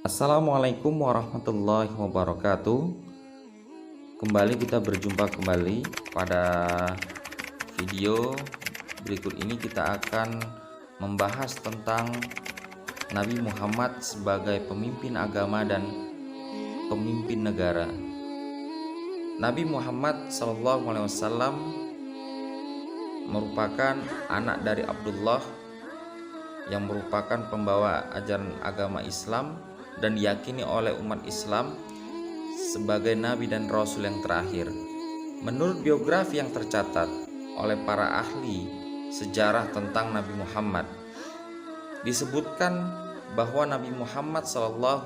Assalamualaikum warahmatullahi wabarakatuh. Kembali kita berjumpa kembali pada video berikut ini. Kita akan membahas tentang Nabi Muhammad sebagai pemimpin agama dan pemimpin negara. Nabi Muhammad SAW merupakan anak dari Abdullah yang merupakan pembawa ajaran agama Islam dan diyakini oleh umat Islam sebagai nabi dan rasul yang terakhir. Menurut biografi yang tercatat oleh para ahli sejarah tentang Nabi Muhammad, disebutkan bahwa Nabi Muhammad SAW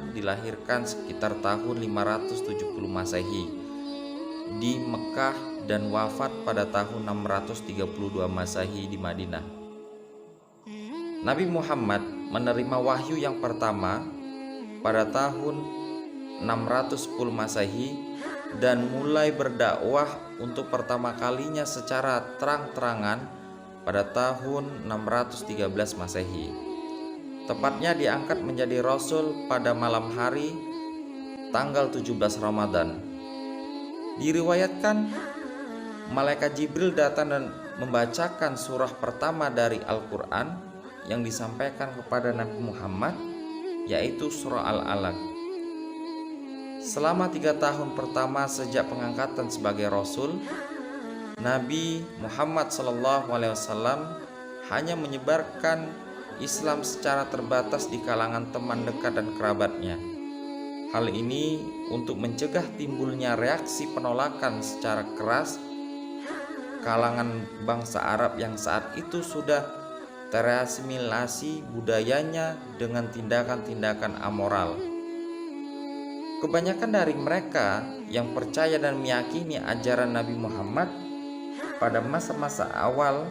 dilahirkan sekitar tahun 570 Masehi di Mekah dan wafat pada tahun 632 Masehi di Madinah. Nabi Muhammad menerima wahyu yang pertama pada tahun 610 Masehi dan mulai berdakwah untuk pertama kalinya secara terang-terangan pada tahun 613 Masehi. Tepatnya diangkat menjadi rasul pada malam hari tanggal 17 Ramadan. Diriwayatkan malaikat Jibril datang dan membacakan surah pertama dari Al-Quran yang disampaikan kepada Nabi Muhammad, yaitu surah Al-Alaq. Selama 3 tahun pertama sejak pengangkatan sebagai rasul, Nabi Muhammad SAW hanya menyebarkan Islam secara terbatas di kalangan teman dekat dan kerabatnya. Hal ini untuk mencegah timbulnya reaksi penolakan secara keras kalangan bangsa Arab yang saat itu sudah terasimilasi budayanya dengan tindakan-tindakan amoral. Kebanyakan dari mereka yang percaya dan meyakini ajaran Nabi Muhammad pada masa-masa awal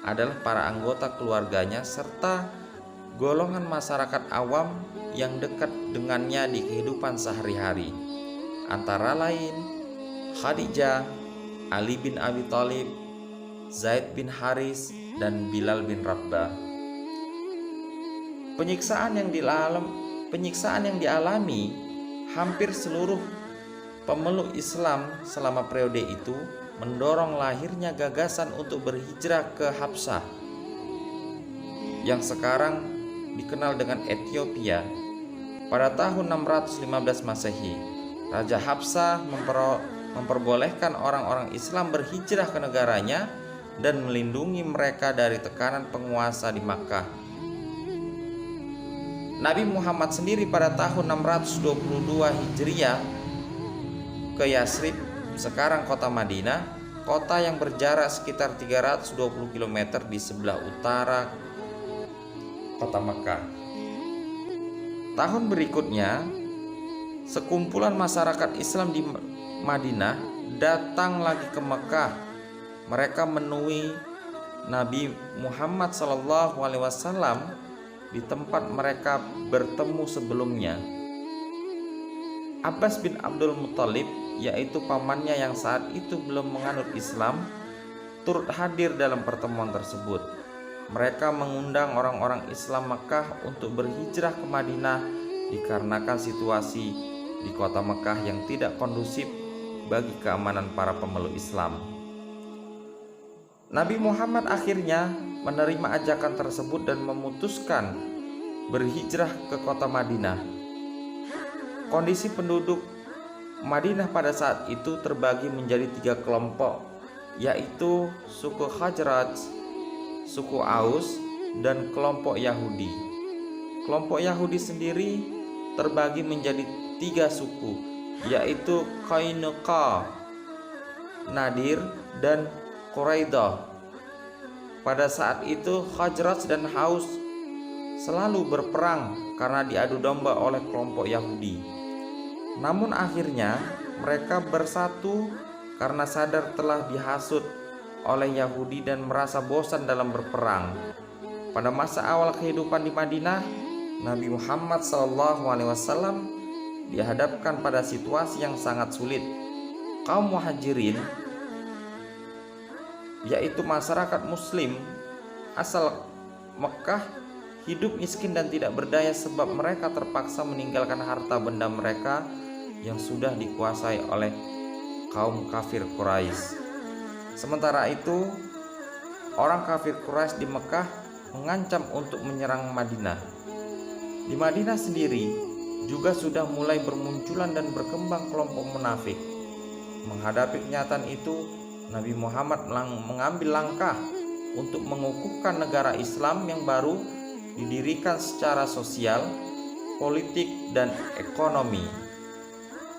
adalah para anggota keluarganya serta golongan masyarakat awam yang dekat dengannya di kehidupan sehari-hari, antara lain Khadijah, Ali bin Abi Thalib, Zaid bin Haris, dan Bilal bin Rabah. Penyiksaan yang dialami hampir seluruh pemeluk Islam selama periode itu mendorong lahirnya gagasan untuk berhijrah ke Habsyah yang sekarang dikenal dengan Ethiopia. Pada tahun 615 Masehi, Raja Habsyah memperbolehkan orang-orang Islam berhijrah ke negaranya dan melindungi mereka dari tekanan penguasa di Makkah. Nabi Muhammad sendiri pada tahun 622 Hijriah ke Yasrib, sekarang kota Madinah, kota yang berjarak sekitar 320 km di sebelah utara kota Makkah. Tahun berikutnya, sekumpulan masyarakat Islam di Madinah datang lagi ke Makkah. Mereka menemui Nabi Muhammad SAW di tempat mereka bertemu sebelumnya. Abbas bin Abdul Muthalib, yaitu pamannya yang saat itu belum menganut Islam, turut hadir dalam pertemuan tersebut. Mereka mengundang orang-orang Islam Mekah untuk berhijrah ke Madinah dikarenakan situasi di kota Mekah yang tidak kondusif bagi keamanan para pemeluk Islam. Nabi Muhammad akhirnya menerima ajakan tersebut dan memutuskan berhijrah ke kota Madinah. Kondisi penduduk Madinah pada saat itu terbagi menjadi 3 kelompok, yaitu suku Khazraj, suku Aus, dan kelompok Yahudi. Kelompok Yahudi sendiri terbagi menjadi 3 suku, yaitu Qainuqa, Nadir, dan Quraidah. Pada saat itu Khazraj dan Aus selalu berperang karena diadu domba oleh kelompok Yahudi. Namun akhirnya mereka bersatu karena sadar telah dihasut oleh Yahudi dan merasa bosan dalam berperang. Pada masa awal kehidupan di Madinah, Nabi Muhammad SAW dihadapkan pada situasi yang sangat sulit. Kaum Muhajirin, yaitu masyarakat Muslim asal Mekah, hidup miskin dan tidak berdaya sebab mereka terpaksa meninggalkan harta benda mereka yang sudah dikuasai oleh kaum kafir Quraisy. Sementara itu, orang kafir Quraisy di Mekah mengancam untuk menyerang Madinah. Di Madinah sendiri juga sudah mulai bermunculan dan berkembang kelompok munafik. Menghadapi kenyataan itu, Nabi Muhammad mengambil langkah untuk mengukuhkan negara Islam yang baru didirikan secara sosial, politik, dan ekonomi.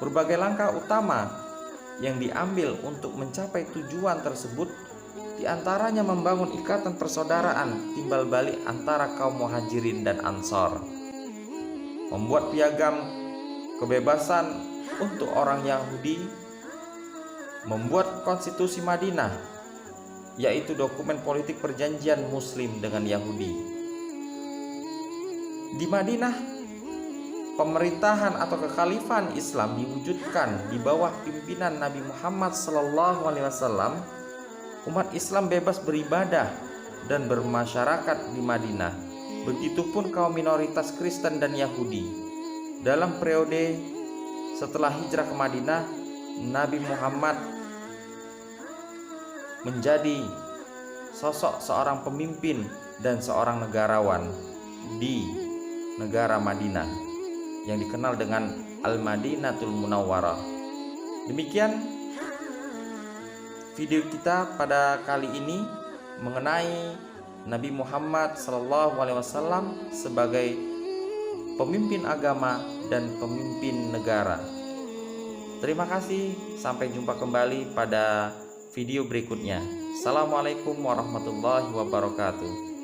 Berbagai langkah utama yang diambil untuk mencapai tujuan tersebut diantaranya membangun ikatan persaudaraan timbal balik antara kaum muhajirin dan ansor, membuat piagam kebebasan untuk orang Yahudi, membuat konstitusi Madinah, yaitu dokumen politik perjanjian Muslim dengan Yahudi. Di Madinah, pemerintahan atau kekhalifahan Islam diwujudkan di bawah pimpinan Nabi Muhammad SAW. Umat Islam bebas beribadah dan bermasyarakat di Madinah. Begitupun kaum minoritas Kristen dan Yahudi. Dalam periode setelah hijrah ke Madinah, Nabi Muhammad menjadi sosok seorang pemimpin dan seorang negarawan di negara Madinah yang dikenal dengan Al-Madinatul Munawwarah. Demikian video kita pada kali ini mengenai Nabi Muhammad SAW sebagai pemimpin agama dan pemimpin negara. Terima kasih, sampai jumpa kembali pada video berikutnya. Assalamualaikum warahmatullahi wabarakatuh.